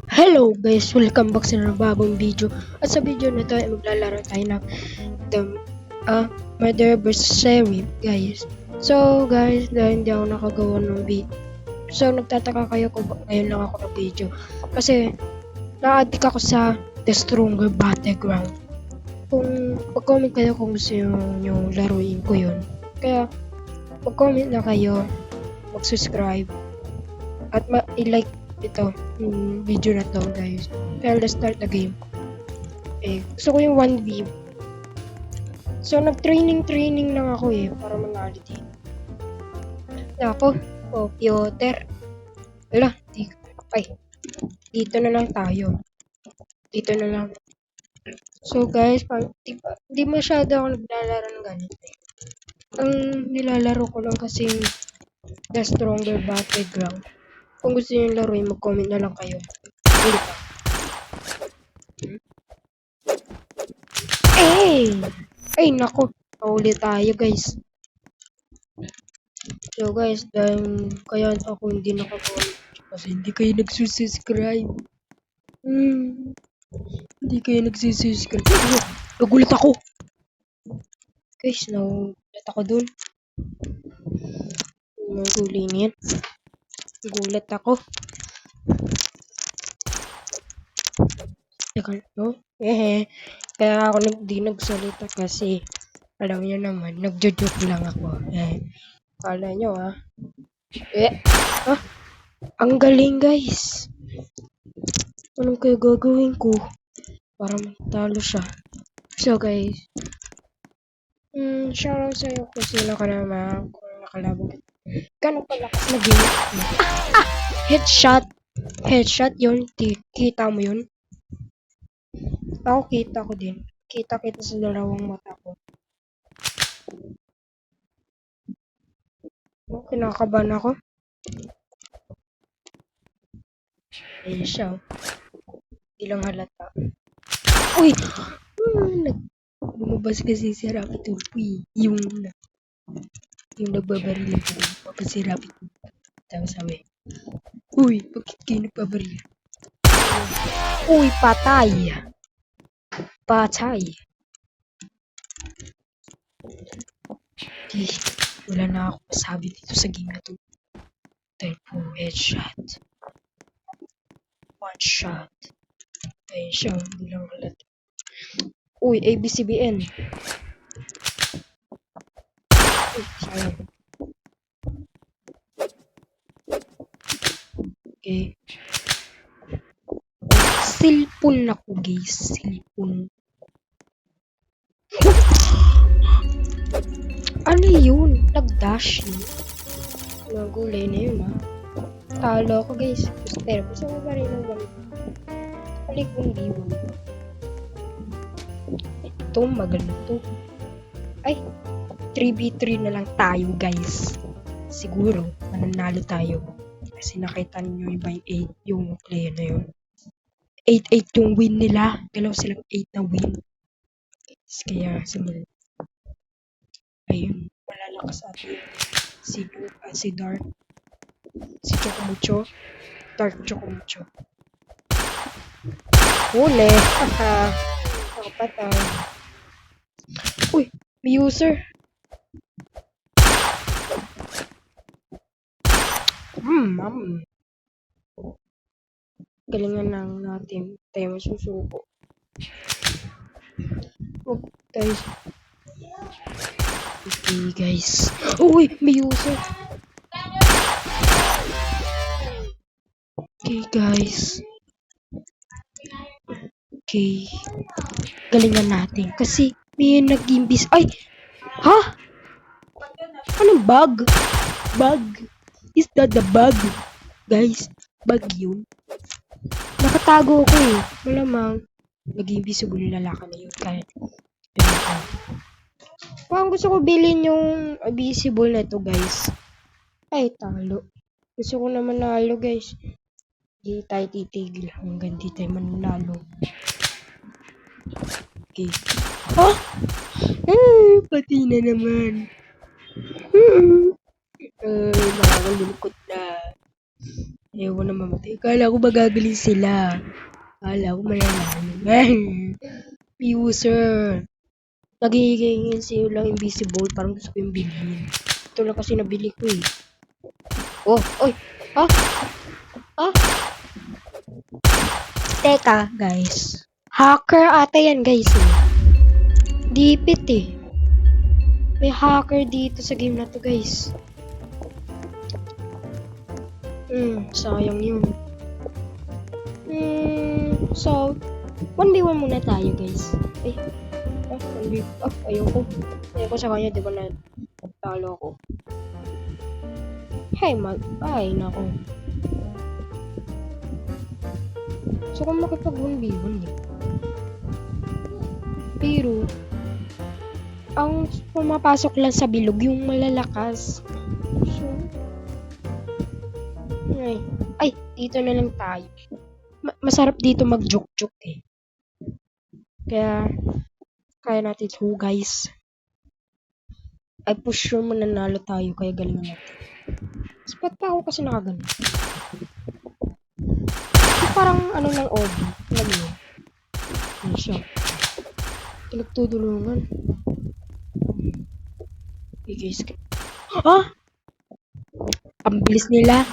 Hello guys! Welcome back sa bagong video. At sa video na to ay maglalaro tayo ng the Murder vs. Sheriff guys. So guys, dahil hindi ako nakagawa ng video. So nagtataka kayo kung ngayon lang ako ng video. Kasi na-addict ako sa The Stronger Battleground. Kung mag-comment kayo kung gusto yung laruin ko yun. Kaya mag-comment na kayo, mag-subscribe at i-like ito video na to guys. Kaya let's start the game. Gusto ko yung 1v. So nag-training lang ako para manalo dito. Ako, Piotr. Wala, dito na lang tayo. Dito na lang. So guys, hindi masyado ako naglalaro ng ganito. Ang nilalaro ko lang kasi The Stronger Battleground. Kung gusto nyo yung laruin, mag-comment na lang kayo. Ulit pa. Ay, nako. Paulit tayo, guys. So, guys, dahil kaya ako hindi nakakomment. Kasi hindi kayo nagsusubscribe. Hindi kayo nagsusubscribe. Nagulat ako. Guys, nagulat ako dun. Naguli niyan. Nagulat ako. Kaya ako di nagsalita kasi alam niyo naman, nagjo-joke lang ako. Kala nyo ang galing guys. Anong kaya gagawin ko para matalo siya? So guys, shoutout sa'yo kung sino ka naman, kung nakalaban ka. Gano'ng palakas na game? Headshot yun. Kita mo yun? Ako kita ko din. Kita sa dalawang mata ko. Kinakabahan ako. Ayun siya. Hindi lang halata. Uy! Lumabas kasi si Rapid Tulpi. Yung nagbabaril ko. Lumabas si Rapid Tulpi. Tapos sabi, uy! Bakit kayo nagbabaril? Uy! Patay! Wala na ako masabi dito sa game na to. Dahil po headshot. One shot. Ayun siya, hindi lang halata. Uy, ABCBN. Uy, sayang. Okay. Cellphone ako guys. Cellphone. Ano yun? Nag-dash yun. Nagulay na yun Talo ako guys. Pero gusto mo ba rin ng ganito? Balik kong diwan. Ito maganito. Ay, 3v3 na lang tayo guys. Siguro, mananalo tayo. Kasi nakita niyo iba yung player na yun. 8-8 yung win nila. Dalaw silang 8 na win. Kaya ayun, malalakas atin si Dark. Si Chocomucho. Dark Chocomucho. Huli! Ako patay. Uy! May user! Galingan lang natin. Tayo masusuko. Guys. Okay, guys. Uy! May user! Okay, guys. Okay. Galingan natin. Kasi may nag-imbis. Ay! Ha? Anong bug? Bug? Is that the bug? Guys, bug yun. Nakatago ako Malamang. Nag-invisible yung lalaki na yun. Kahit. Parang gusto ko bilhin yung invisible na to guys. Ay, talo. Gusto ko na manalo guys. Hindi tayo titigil hanggang di tayo manalo. Okay. Ha? Pati na naman. Nakakalungkot na. Ayaw na mamatay. Akala ko magagaling sila. Akala ko malalaman. User. Nagiging silang invisible. Parang gusto ko yung bilhin. Ito lang kasi nabili ko eh. Oh, oy. Ah? Ah? Teka, guys. Hacker ata yan, guys. Eh. Dipit eh. May hacker dito sa game na to, guys. Sayang yun. So, 1v1 muna tayo, guys. 1v1. Ayoko. Ayoko sa kanya, di ba na talo ako. Hey, ay, nako. So, kung makipag 1v1 eh. Pero, ang pumapasok lang sa bilog, yung malalakas. So, ay, dito na lang tayo. Masarap dito mag-joke-joke eh. Kaya natin ito, guys. Ay, push sure mananalo tayo, kaya galing natin. Ba't pa ako kasi nakagano? Parang ano ng OB. Alam mo. Ano siya? Nagtutulungan. I-guys ka. Ah! Ang bilis nila.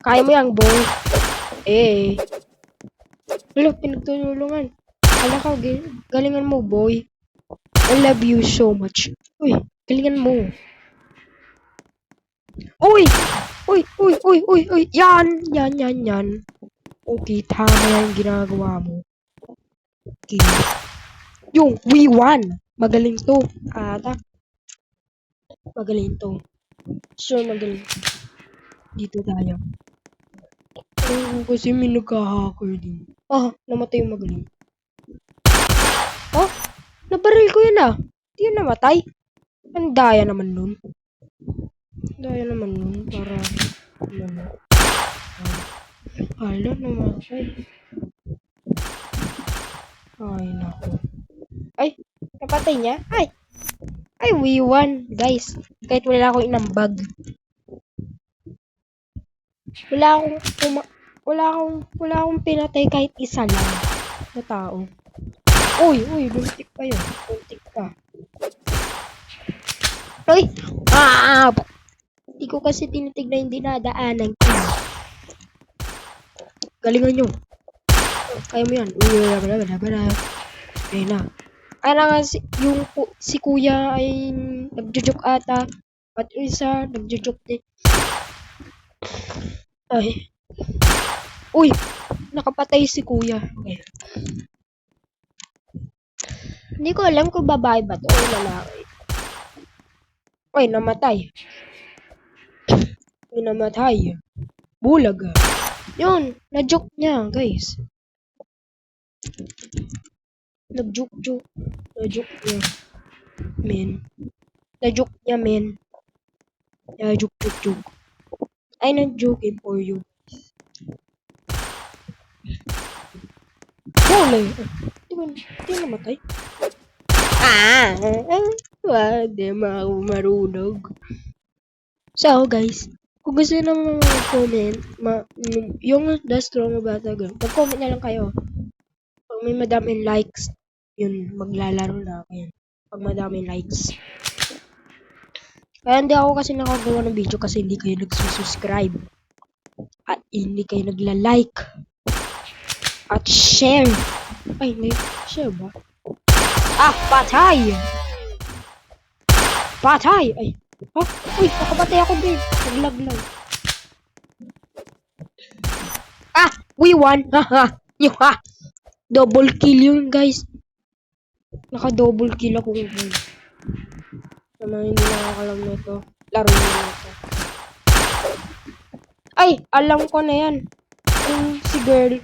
Kaya mo yung boy. Eh. Wala, pinagtutulungan. Wala ka, galingan mo, boy. I love you so much. Uy, galingan mo. Uy! Uy! Yan. Okay, tama yan ginagawa mo. Okay. Yung, we won! Magaling to. Magaling to. Sure, magaling. Dito tayo. Kasi may nagka-hacker din. Namatay yung magaling. Nabaril ko yun ah. Hindi yun namatay. Ang daya naman nun. Para hala namatay. Ay, nako. Ay, napatay niya? Ay, we won, guys. Kahit wala akong inambag. Wala akong pinatay kahit isa lang na tao. Uy, buntik pa yun. Buntik pa. Uy! Hindi ko kasi tinitignan yung dinadaanan ko. Galingan nyo. Kaya mo yan. Ayun na. Kaya nga si kuya ay nagjojoke ata. At isa, nagjojoke din. Ay. Uy! Nakapatay si kuya. Okay. Hindi ko alam kung babae ba to o lalaki. Ay, namatay. Bulag ah. Yun, na-joke niya, guys. Nag-joke niya. Men. Na-joke niya, men. Joke. Ay, nag-joke for you. Huli! Di namatay. Hindi marunong. So, guys, kung gusto nyo naman mag-comment, yung The Strong Battle, mag-comment na lang kayo. Pag may madaming likes, yun, maglalaro na ako yan. Pag madaming likes. Kaya hindi ako kasi nakagawa ng video kasi hindi kayo nagsusubscribe. At hindi kayo nagla-like. At share. Ay, may share ba? Patay! Ay! Uy, nakapatay ako din. Naglag lang. We won! Double kill yun, guys. Naka-double kill ako ngayon. Sa mga hindi nakakalam na ito, laro na ito. Ay! Alam ko na yan. Si girl.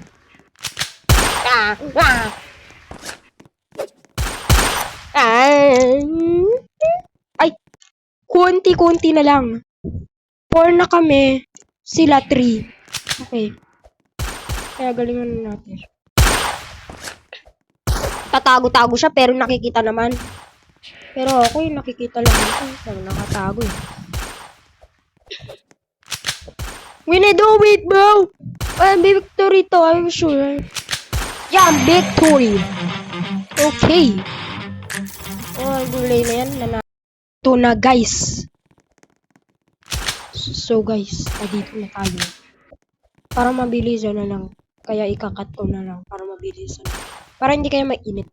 Ay! Kunti-kunti na lang. 4 na kami. Sila 3. Okay. Kaya galingan natin. Tatago-tago siya pero nakikita naman. Pero ako yung nakikita lang ako. Pero nakatago eh. We need to wait, bro! Victory to, I'm sure. Yeah, victory! Okay. Oh, gulay na yan. Ito na, guys. So, guys, dito na tayo. Para mabilisan na lang. Kaya ikakat ko na lang. Para mabilisan. Para hindi kayo mainit.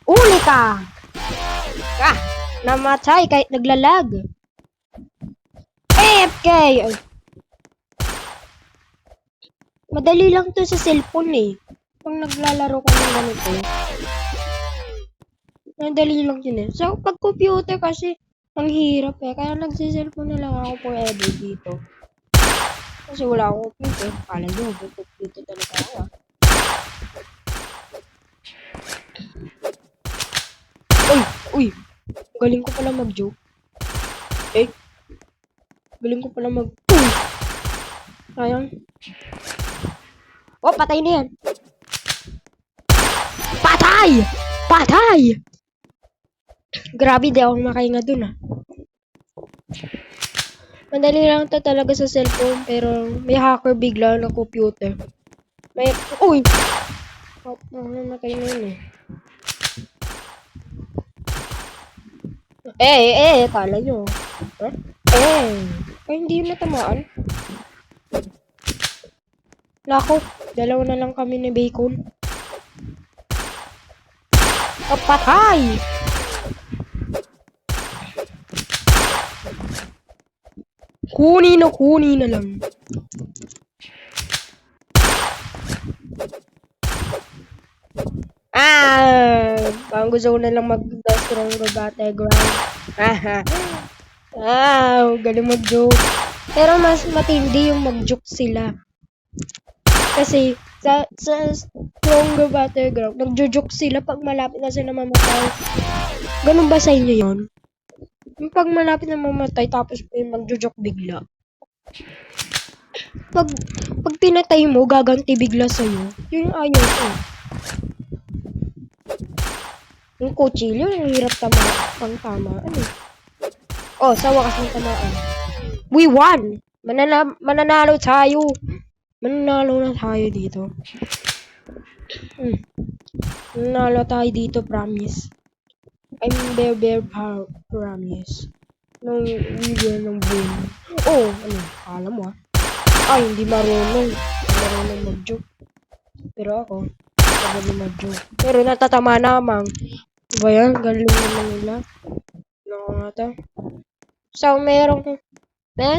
Uli ka! Ah! Namatay kahit naglalag. AFK! Ay. Madali lang to sa cellphone eh. Kung naglalaro ka ng ganito. Madali lang yun eh. So, pag computer kasi, ang hirap eh. Kaya nagsiselfone na lang ako forever dito. Kasi wala akong computer. Kala nyo, computer talaga ako ah. Uy! Galing ko pala mag-joke. Galing ko pala Sayang. Oh, patay na yan. Patay! Grabe, di ako makahinga dun ah. Madali lang to talaga sa cellphone, pero may hacker bigla na computer. Uy! Namatay na yun eh. Kala nyo. Huh? Ay, hindi yun natamaan. Lako, dalawa na lang kami ni Bacon. Patay! Kunin na lang. Parang gusto ko na lang mag-stronger battleground. Galing mag-joke. Pero mas matindi yung mag-joke sila. Kasi, sa stronger battleground, nag-joke sila pag malapit na sila mamatay. Ganun ba sa inyo yun? Yung pag malapit na mamatay, tapos mag-joke bigla. Pag pinatay mo, gaganti bigla sa'yo. Yun yung ayaw ko. Yung kutsilyo, yung hirap pang tamaan eh. Oh, sa wakas ng tamaan. We won! Mananalo tayo! Mananalo na tayo dito. Mananalo tayo dito, promise. I'm very promise. Nung video ng win. Oh, ano? Kala mo ah. Ay, hindi marunong. Hindi marunong mag-joke. Pero ako, magaling mag-joke. Pero natatama namang. Diba yan? Galing naman nila. Ano nga ito? So, meron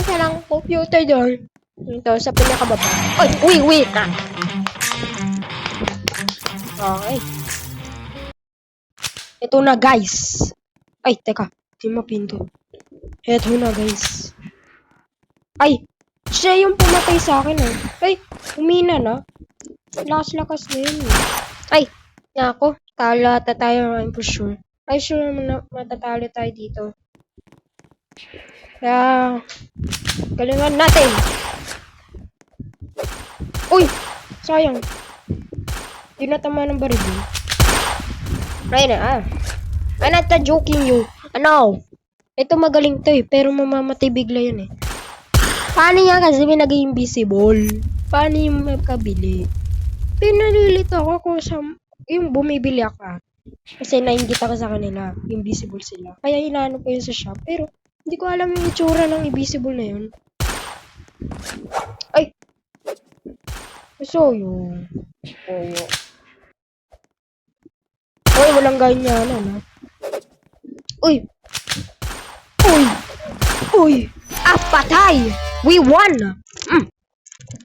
silang computer doon. Ito, sa pinakababa. Ay, wait na. Okay. Ito na, guys. Ay, teka. Di mapindot. Ito na, guys. Ay, siya yung pumatay sa akin eh. Ay, umina na. Lakas-lakas na yun. Ay, ako. Talo ata tayo, I'm for sure. Ay, sure matatalo tayo dito. Kaya, galingan natin. Uy, sayang. Di natama ng baril. Ay na, I'm not joking you. Ano? Ito magaling to eh, pero mamamatay bigla yun eh. Paano yan kasi may nag-invisible? Paano yung magkabili? Pinalilito ako kung sa yung bumibili ako. Kasi nainggit ako sa kanila. Invisible sila. Kaya hinanap ko yun sa shop. Pero hindi ko alam yung itsura ng invisible na yun. Ay! So yun. Uy, walang ganyanan ha. Uy! Patay! We won!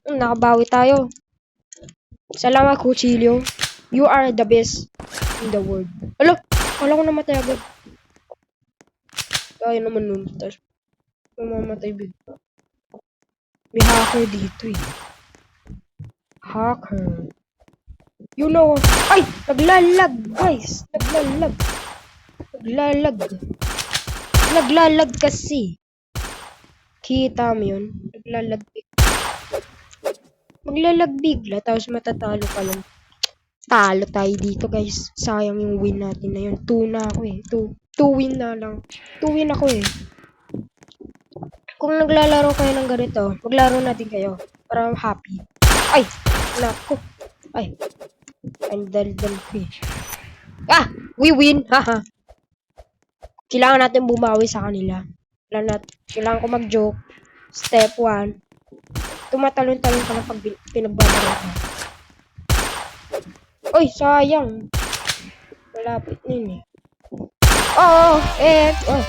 Nakabawi tayo. Salamat, Kutsilyo. You are the best in the world. Alo! Wala ko namatay agad. Kaya naman nun. Tapos, mamamatay bigla. May hacker dito eh. Hacker. You know. Ay! Naglalag, guys. Naglalag kasi. Kita mo yun? Maglalag bigla, tapos matatalo ka lang. Talo tayo dito, guys. Sayang yung win natin na yun. 2 na ako eh. 2 win na lang. 2 win ako eh. kung naglalaro kayo ng ganito, maglaro natin kayo para happy. Ay! Naku! Ay! Ang dal-dal ko eh. Ah! We win! Haha! Kailangan natin bumawi sa kanila. Kailangan ko mag-joke. Step 1. Tumatalon-talon ka lang pag pinagbabara ka. Uy! Sayang! Malapit na yun eh. Oo! Oh!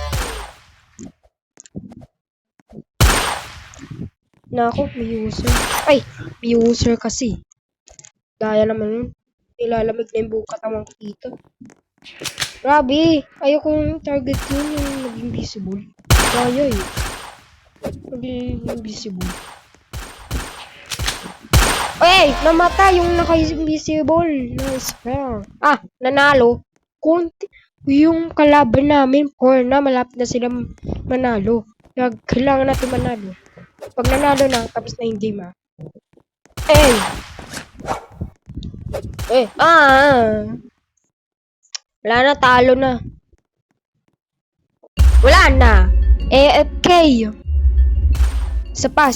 Naku, may user. Ay! May user kasi. Daya naman yun. Nilalamig na yung buong katawan ko dito. Grabe! Ayoko yung target yun, yung naging visible. Daya eh. Naging invisible. Ay! Namatay yung naka-invisible. Nice pair. Ah! Nanalo. Konti. Yung kalaban namin, 4 na. Malapit na sila manalo. Kailangan natin manalo. Pag nanalo na, tapos na yung game ah. Wala na, talo na. Wala na. AFK. Isa pa.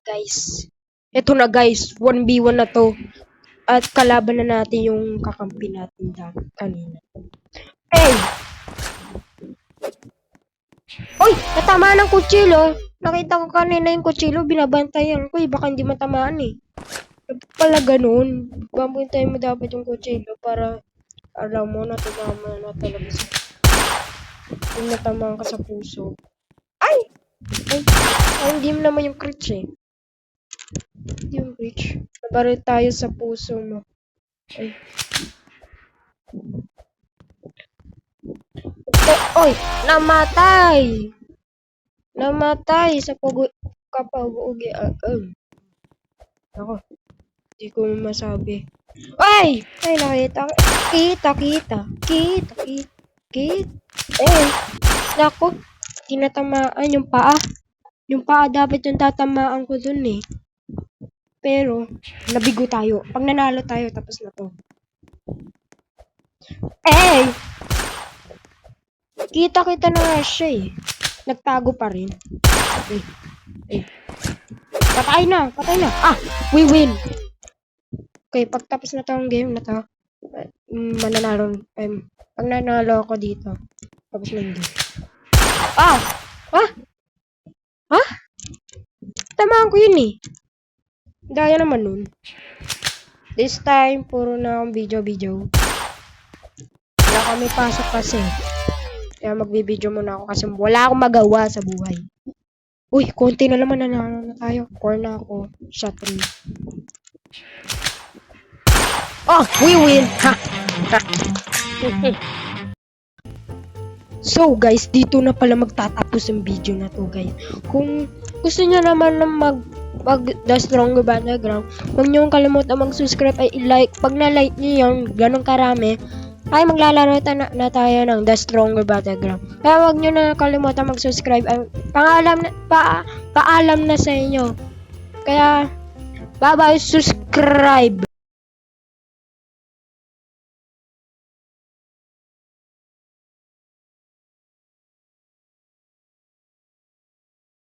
Guys. Ito na guys, 1v1 na to. At kalaban na natin yung kakampi natin kanina. Oy! Natamaan ng kutsilo. Nakita ko kanina yung kutsilo, binabantayan ko eh. Baka hindi matamaan eh. Pala ganun. Babantayan mo dapat yung kutsilo para alam mo na tumama na talaga sa... Kung natamaan ka sa puso. Ay, hindi mo naman yung crit eh. Hindi yung crit. Nabaril tayo sa puso mo. Ay. Oy! Namatay! Namatay sa kapag-ugi. Ako. Hindi ko masabi. Ay! Ay, nakita. Kita. Naku. Tinatamaan yung paa. Yung paa dapat yung tatamaan ko dun eh. Pero, nabigo tayo. Pag nanalo tayo, tapos na to. Kita na nga siya eh. Nagtago pa rin. Patay na. Ah! We win! Okay, pagtapos na tong game na to, pag nanalo ako dito, tapos na yung game. Tamaan ko yun eh. Daya naman nun. This time, puro na akong video. Wala kami pasok kasi. Kaya magbibideo muna ako kasi wala akong magawa sa buhay. Uy, konti na naman na tayo. 4 na ako. Shot 3. Oh, we win! Ha! So guys, dito na pala magtatapos ang video na to guys. Kung gusto niyo naman na mag The Stronger Battleground, huwag niyo kalimutan mag-subscribe ay i-like. Pag na-like niyo yung ganun karami, ay maglalaro na tayo ng The Stronger Battleground. Kaya huwag niyo na kalimutan mag-subscribe. Ay, paalam na sa inyo. Kaya bye-bye, subscribe.